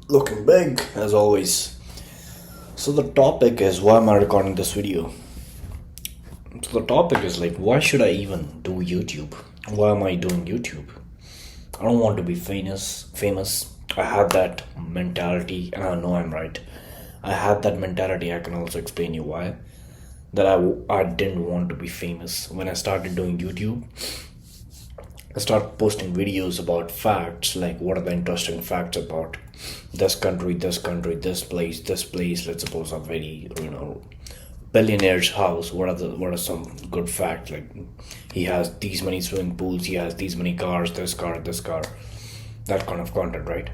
Looking big as always. So the topic is, why am I recording this video? So the topic is like, why should I even do YouTube? Why am I doing YouTube? I don't want to be famous. I have that mentality and I know I'm right. I have that mentality. I can also explain you why. That I didn't want to be famous. When I started doing YouTube, I start posting videos about facts, like what are the interesting facts about this country, this place. Let's suppose a very billionaire's house. What are some good facts? Like he has these many swimming pools, he has these many cars, this car, that kind of content, right?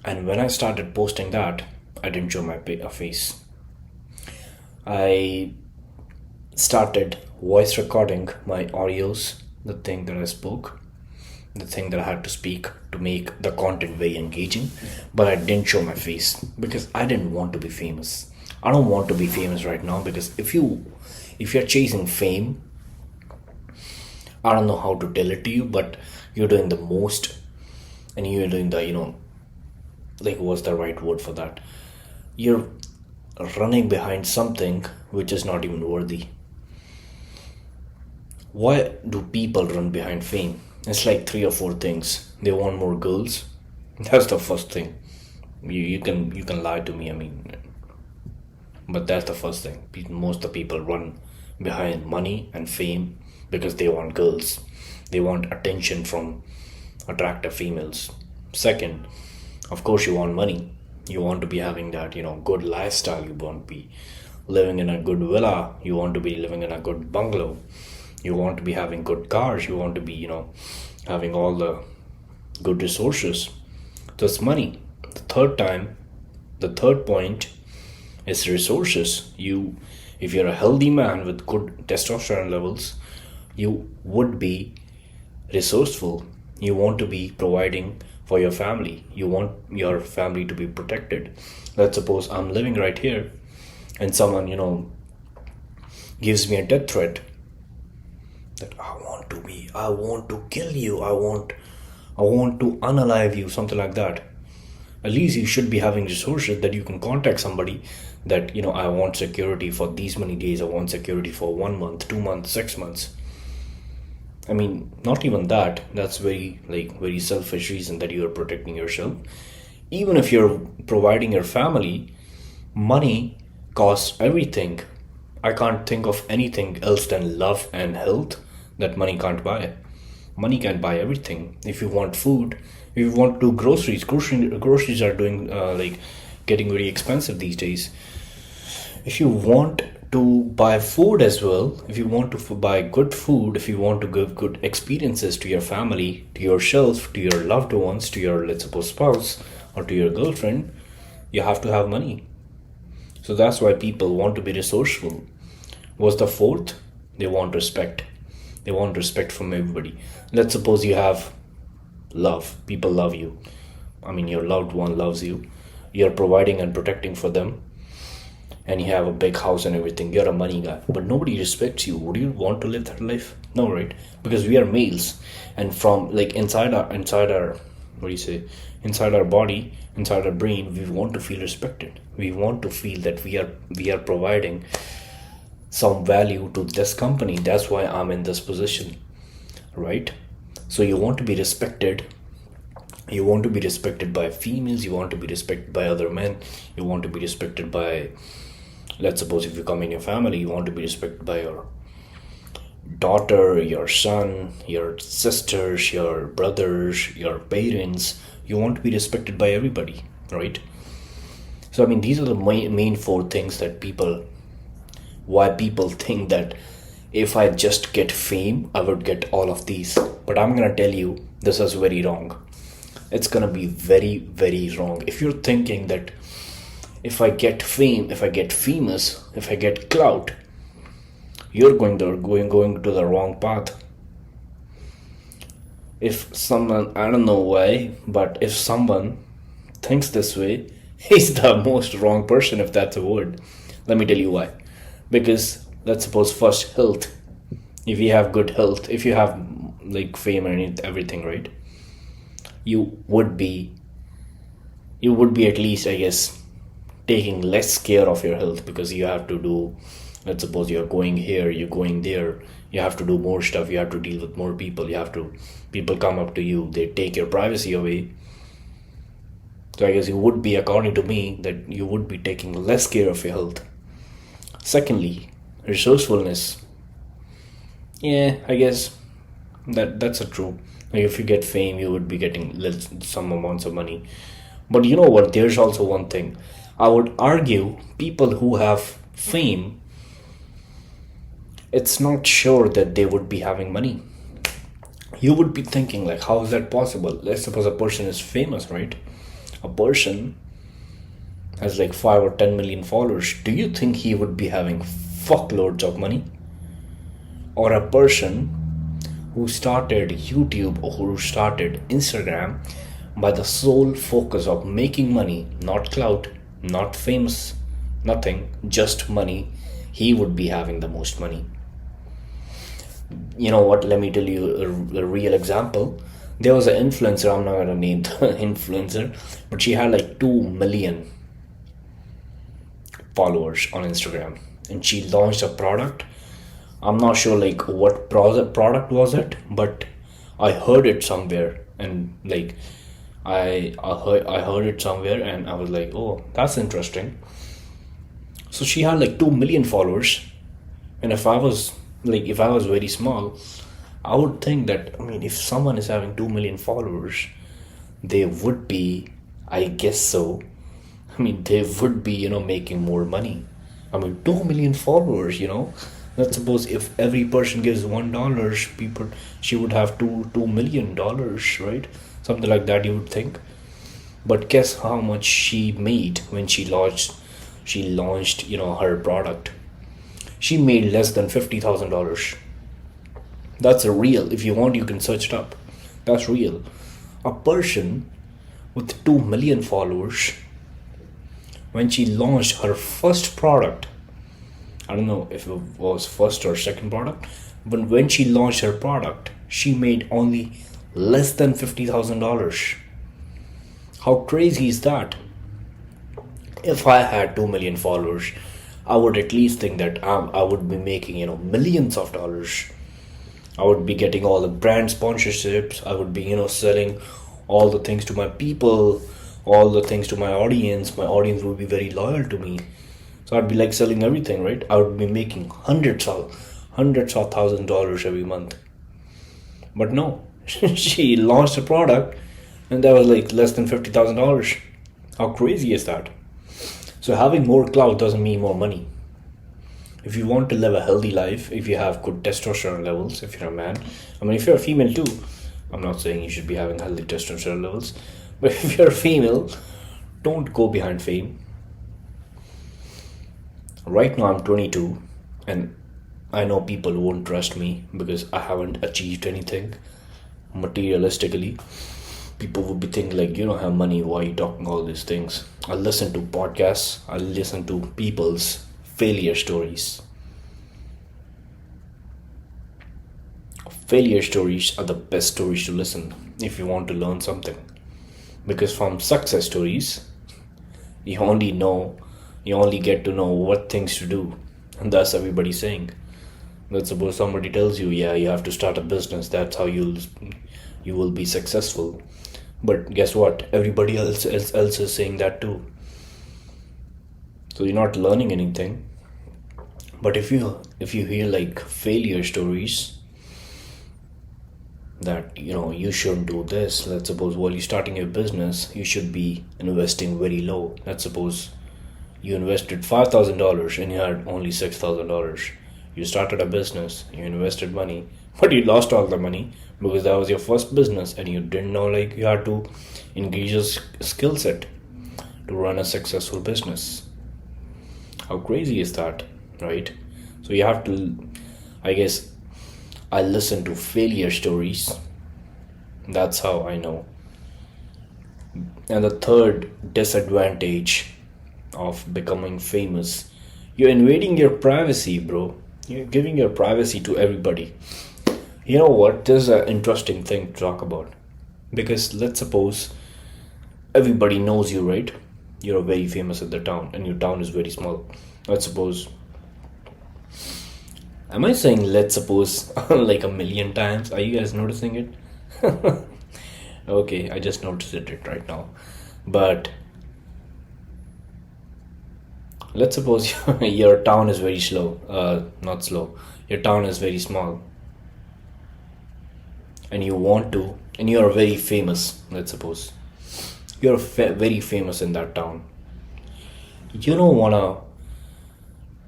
And when I started posting that, I didn't show my face. I started voice recording my audios, the thing that I spoke, the thing that I had to speak to make the content very engaging, but I didn't show my face because I didn't want to be famous. I don't want to be famous right now because if you're chasing fame, I don't know how to tell it to you, but you're doing the most and you're doing the like what's the right word for that? You're running behind something which is not even worthy. Why do people run behind fame? It's like three or four things. They want more girls. That's the first thing. You can lie to me. I mean, but that's the first thing. Most of the people run behind money and fame because they want girls. They want attention from attractive females. Second, of course, you want money. You want to be having that good lifestyle. You want to be living in a good villa. You want to be living in a good bungalow. You want to be having good cars. You want to be having all the good resources. That's money. The third point is resources. If you're a healthy man with good testosterone levels, you would be resourceful. You want to be providing for your family. You want your family to be protected. Let's suppose I'm living right here and someone gives me a death threat that I want to kill you, I want to unalive you, something like that. At least you should be having resources that you can contact somebody that I want security for these many days, I want security for 1 month, 2 months, 6 months. I mean, not even that. That's very selfish reason that you are protecting yourself. Even if you're providing your family, money costs everything. I can't think of anything else than love and health that money can't buy. Money can buy everything. If you want food, if you want to do groceries are doing getting very expensive these days. If you want to buy food as well, if you want to buy good food, if you want to give good experiences to your family, to yourself, to your loved ones, to your, let's suppose, spouse or to your girlfriend, you have to have money. So that's why people want to be resourceful. What's the fourth? They want respect. They want respect from everybody. Let's suppose you have love. People love you. I mean, your loved one loves you. You're providing and protecting for them. And you have a big house and everything. You're a money guy. But nobody respects you. Would you want to live that life? No, right? Because we are males. And from inside our what do you say? Inside our body, inside our brain, we want to feel respected. We want to feel that we are providing some value to this company. That's why I'm in this position, right? So you want to be respected. You want to be respected by females. You want to be respected by other men. You want to be respected by, let's suppose, if you come in your family, you want to be respected by your daughter, your son, your sisters, your brothers, your parents. You want to be respected by everybody, right? So I mean, these are the main four things that why people think that if I just get fame, I would get all of these. But I'm gonna tell you, this is very wrong. It's gonna be very, very wrong. If you're thinking that if I get fame, if I get famous, if I get clout, you're going to the wrong path. If someone, I don't know why, but if someone thinks this way, he's the most wrong person, if that's a word. Let me tell you why. Because let's suppose first, health. If you have good health, if you have fame and everything, right? you would be at least, I guess, taking less care of your health, because you have to do, let's suppose you're going here, you're going there, you have to do more stuff, you have to deal with more people, people come up to you, they take your privacy away. So I guess you would be, according to me, that you would be taking less care of your health. Secondly, resourcefulness. Yeah, I guess that's a true. Like if you get fame, you would be getting some amounts of money. But you know what? There's also one thing. I would argue people who have fame, it's not sure that they would be having money. You would be thinking like, how is that possible? Let's suppose a person is famous, right? A person has like 5 or 10 million followers. Do you think he would be having fuckloads of money? Or a person who started YouTube or who started Instagram by the sole focus of making money, not clout, not famous, nothing, just money, he would be having the most money. You know what? Let me tell you a real example. There was an influencer, I'm not going to name the influencer, but she had like 2 million followers on Instagram, and she launched a product. I'm not sure like what product was it, but I heard it somewhere, and like I heard it somewhere, and I was like, oh, that's interesting. So she had like 2 million followers, and if I was very small, I would think that, I mean, if someone is having 2 million followers, they would be, I guess so. I mean, they would be, making more money. I mean, 2 million followers, Let's suppose if every person gives $1, she would have $2 million, right? Something like that, you would think. But guess how much she made when she launched, her product. She made less than $50,000. That's a real. If you want, you can search it up. That's real. A person with 2 million followers, when she launched her first product, I don't know if it was first or second product, but when she launched her product, she made only less than $50,000. How crazy is that? If I had 2 million followers, I would at least think that I would be making, millions of dollars. I would be getting all the brand sponsorships. I would be, selling all the things to my people, all the things to my audience. My audience would be very loyal to me. So I'd be like selling everything, right? I would be making hundreds of $1,000s every month. But no, she launched a product and that was like less than $50,000. How crazy is that? So having more clout doesn't mean more money. If you want to live a healthy life, if you have good testosterone levels, if you're a man, I mean, if you're a female too, I'm not saying you should be having healthy testosterone levels, but if you're a female, don't go behind fame. Right now I'm 22 and I know people won't trust me because I haven't achieved anything materialistically. People would be thinking like, you don't have money, why are you talking all these things? I listen to podcasts, I listen to people's failure stories. Failure stories are the best stories to listen if you want to learn something. Because from success stories, you only get to know what things to do. And that's everybody's saying. Let's suppose somebody tells you, yeah, you have to start a business, that's how you will be successful. But guess what? Everybody else is saying that too. So you're not learning anything. But if you hear like failure stories that you shouldn't do this. Let's suppose while you're starting your business, you should be investing very low. Let's suppose you invested $5,000 and you had only $6,000. You started a business, you invested money, but you lost all the money because that was your first business and you didn't know like you had to increase your skill set to run a successful business. How crazy is that, right? So you have to, I guess, I listen to failure stories. That's how I know. And the third disadvantage of becoming famous, you're invading your privacy, bro. You're giving your privacy to everybody. You know what? This is an interesting thing to talk about. Because let's suppose everybody knows you, right? You're very famous at the town and your town is very small. Let's suppose, am I saying let's suppose like a million times? Are you guys noticing it? Okay, I just noticed it right now. But let's suppose your town is very slow, not slow, your town is very small, and you want to, and you are very famous, let's suppose. You're very famous in that town. You don't want to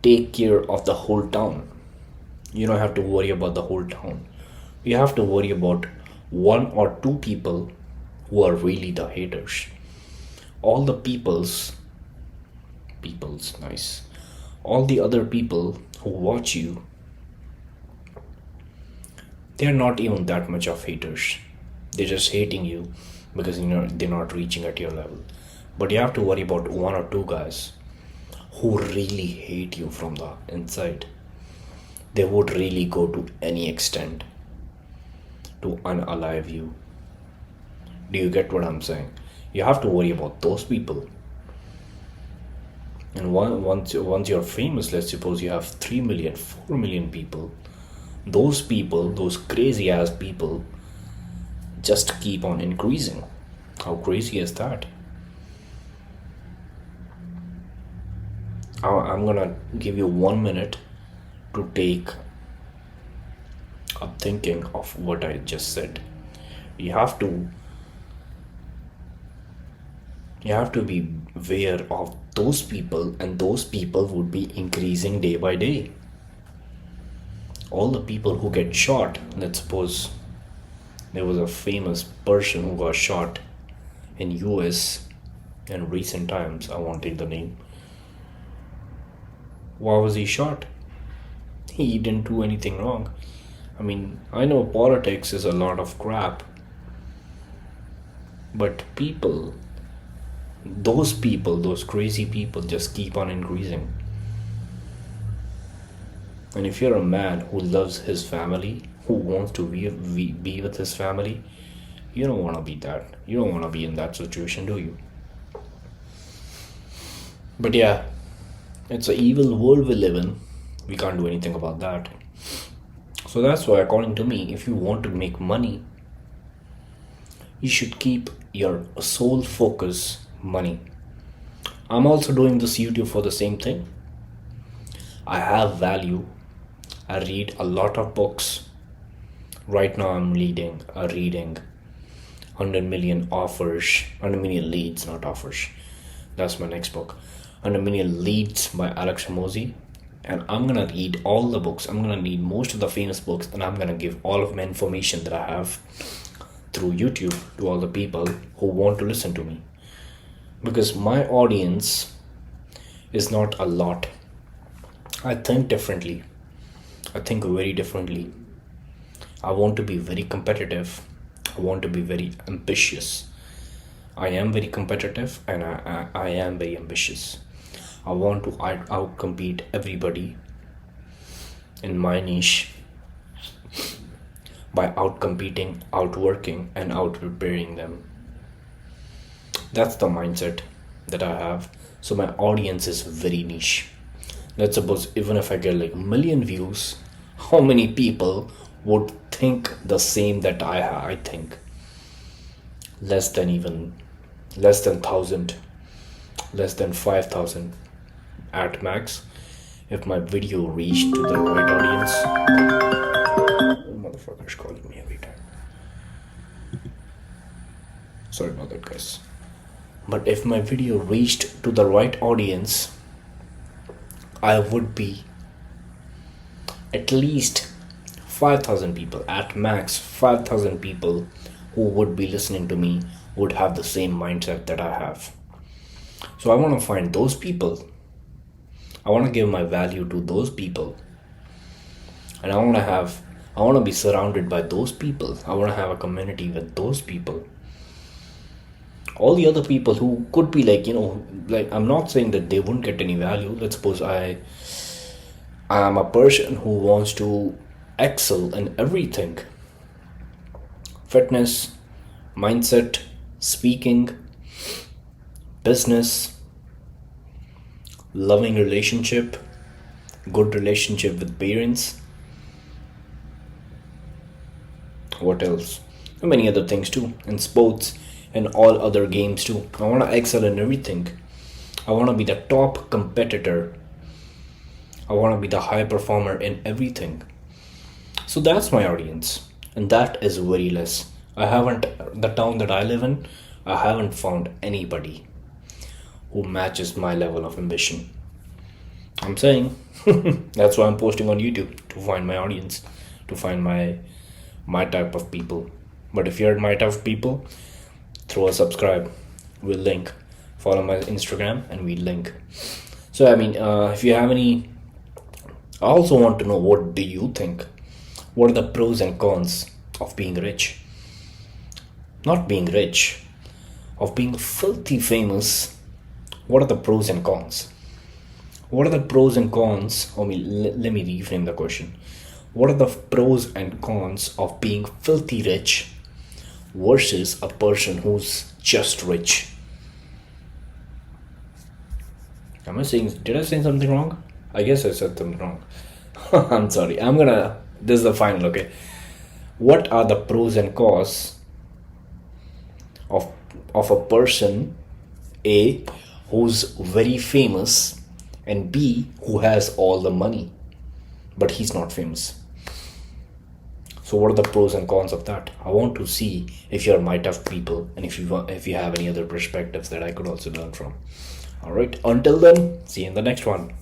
take care of the whole town. You don't have to worry about the whole town. You have to worry about one or two people who are really the haters. All the people's nice. All the other people who watch you, they're not even that much of haters. They're just hating you because they're not reaching at your level. But you have to worry about one or two guys who really hate you from the inside. They would really go to any extent to unalive you. Do you get what I'm saying? You have to worry about those people. And once you're famous, let's suppose you have 3 million, 4 million people, those crazy ass people just keep on increasing. How crazy is that? I'm gonna give you 1 minute to take up thinking of what I just said. You have to be aware of those people, and those people would be increasing day by day. All the people who get shot, let's suppose there was a famous person who got shot in US in recent times, I won't take the name. Why was he shot? He didn't do anything wrong. I mean, I know politics is a lot of crap, but those crazy people just keep on increasing. And if you're a man who loves his family, who wants to be with his family, you don't want to be that. You don't want to be in that situation, do you? But yeah, it's an evil world we live in. We can't do anything about that. So that's why, according to me, if you want to make money, you should keep your sole focus money. I'm also doing this YouTube for the same thing. I have value. I read a lot of books. Right now I'm reading 100 million offers, 100 million leads, not offers. That's my next book. 100 million leads by Alex Hormozi. And I'm gonna read all the books. I'm gonna read most of the famous books, and I'm gonna give all of my information that I have through YouTube to all the people who want to listen to me. Because my audience is not a lot. I think differently. I think very differently. I want to be very competitive. I want to be very ambitious. I am very competitive, and I am very ambitious. I want to outcompete everybody in my niche by outcompeting, outworking, and outpreparing them. That's the mindset that I have. So my audience is very niche. Let's suppose even if I get like 1 million views, how many people would think the same that I think? Less than 1,000, less than 5,000 at max. If my video reached to the right audience. Oh, motherfucker's calling me every time. Sorry about that, guys. But if my video reached to the right audience, I would be at least 5,000 people, at max 5,000 people who would be listening to me would have the same mindset that I have. So I want to find those people. I want to give my value to those people. And I want to be surrounded by those people. I want to have a community with those people. All the other people who could be like, I'm not saying that they wouldn't get any value. Let's suppose I am a person who wants to excel in everything. Fitness, mindset, speaking, business, loving relationship, good relationship with parents. What else? And many other things too. In sports and all other games too. I want to excel in everything. I want to be the top competitor. I want to be the high performer in everything. So that's my audience. And that is very less. The town that I live in, I haven't found anybody who matches my level of ambition. I'm saying that's why I'm posting on YouTube, to find my audience, to find my type of people. But if you're my type of people, throw a subscribe. We'll link. Follow my Instagram and we'll link. So if you have any, I also want to know, what do you think? What are the pros and cons of being rich? Not being rich, of being filthy famous. What are the pros and cons? What are the pros and cons? Let me reframe the question. What are the pros and cons of being filthy rich versus a person who's just rich? Did I say something wrong? I guess I said something wrong. I'm sorry. This is the final, okay? What are the pros and cons of a person, A, who's very famous, and B, who has all the money, but he's not famous? So what are the pros and cons of that? I want to see if you're my type of people, and if you have any other perspectives that I could also learn from. All right, until then, see you in the next one.